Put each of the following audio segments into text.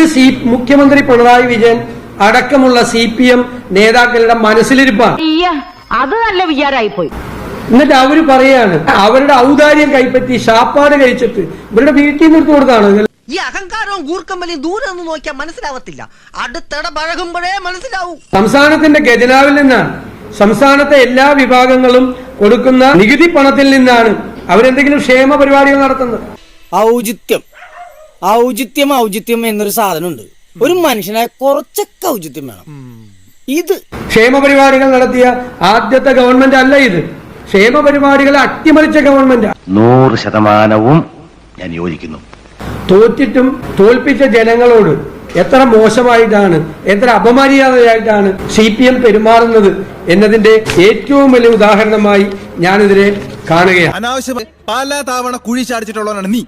ഇത് മുഖ്യമന്ത്രി പിണറായി വിജയൻ അടക്കമുള്ള CPM നേതാക്കളുടെ മനസ്സിലിരിപ്പാണ്. അത് നല്ല വിചാരമായിപ്പോയി. എന്നിട്ട് അവര് പറയാണ് അവരുടെ ഔദാര്യം കൈപ്പറ്റി ഷാപ്പാട് കഴിച്ചിട്ട് ഇവരുടെ വീട്ടിൽ നിന്ന് എടുത്തു കൊടുത്താണ്. ഈ അഹങ്കാരവും കൂർക്കമ്പലിയും ദൂരെ നിന്ന് നോക്കിയാൽ മനസ്സിലാവത്തില്ല, അടുത്തിടെ പഴകുമ്പോഴേ മനസ്സിലാവൂ. സംസ്ഥാനത്തിന്റെ ഖജനാവിൽ നിന്നാണ്, സംസ്ഥാനത്തെ എല്ലാ വിഭാഗങ്ങളും കൊടുക്കുന്ന നികുതി പണത്തിൽ നിന്നാണ് അവരെന്തെങ്കിലും ക്ഷേമ പരിപാടികൾ നടത്തുന്നത്. ഔചിത്യം എന്നൊരു സാധനമുണ്ട്. ഒരു മനുഷ്യനായ കുറച്ചൊക്കെ ഔചിത്യം വേണം. ഇത് ക്ഷേമ പരിപാടികൾ നടത്തിയ ആദ്യത്തെ ഗവൺമെന്റ് അല്ല ഇത്. ക്ഷേമ പരിപാടികളെ അട്ടിമറിച്ച ഗവൺമെന്റ്. 100% ഞാൻ യോജിക്കുന്നു. തോറ്റിട്ടും തോൽപ്പിച്ച ജനങ്ങളോട് എത്ര മോശമായിട്ടാണ്, എത്ര അപമര്യാദയായിട്ടാണ് CPM പെരുമാറുന്നത് എന്നതിന്റെ ഏറ്റവും വലിയ ഉദാഹരണമായി ഞാനിതിനെ കാണുകയാണ്. അനാവശ്യമായി പല തവണ കുഴി ചാടിച്ചിട്ടുള്ളവനാണ് നീ.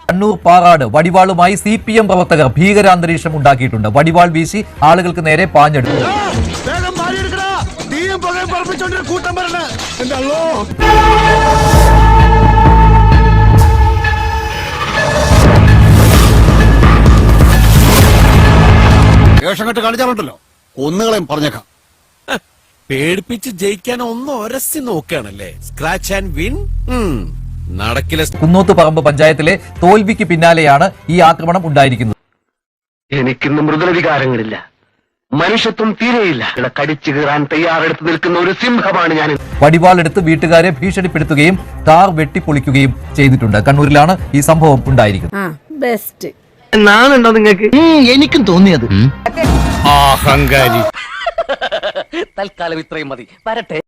കണ്ണൂർ പാറാട് വടിവാളുമായി CPM പ്രവർത്തകർ ഭീകരാന്തരീക്ഷം ഉണ്ടാക്കിയിട്ടുണ്ട്. വടിവാൾ വീശി ആളുകൾക്ക് നേരെ പാഞ്ഞെടുത്തു. കളിച്ചാലുണ്ടല്ലോ ഒന്നുകളെയും പറഞ്ഞേക്കാം. പേടിപ്പിച്ച് ജയിക്കാൻ ഒന്ന് ഒരസി നോക്കുകയാണല്ലേ. സ്ക്രാച്ച് ആൻഡ് വിൻ നടക്കില്ല. കുന്നോത്തുപറമ്പ് പഞ്ചായത്തിലെ തോൽവിക്ക് പിന്നാലെയാണ് ഈ ആക്രമണം ഉണ്ടായിരിക്കുന്നത്. എനിക്കിന്ന് മൃദുല വികാരങ്ങളില്ല, മനുഷ്യത്വം തീരെയില്ല. കടിച്ചു കീറാൻ തയ്യാറെടുത്ത് നിൽക്കുന്ന ഒരു സിംഹമാണ് ഞാൻ. വടിവാളെടുത്ത് വീട്ടുകാരെ ഭീഷണിപ്പെടുത്തുകയും കാർ വെട്ടിപ്പൊളിക്കുകയും ചെയ്തിട്ടുണ്ട്. കണ്ണൂരിലാണ് ഈ സംഭവം ഉണ്ടായിരിക്കുന്നത്. നാണുണ്ടോ നിങ്ങൾക്ക്? എനിക്കും തോന്നിയത്. അഹങ്കാരി. തൽക്കാലം ഇത്രയും മതി. വരട്ടെ.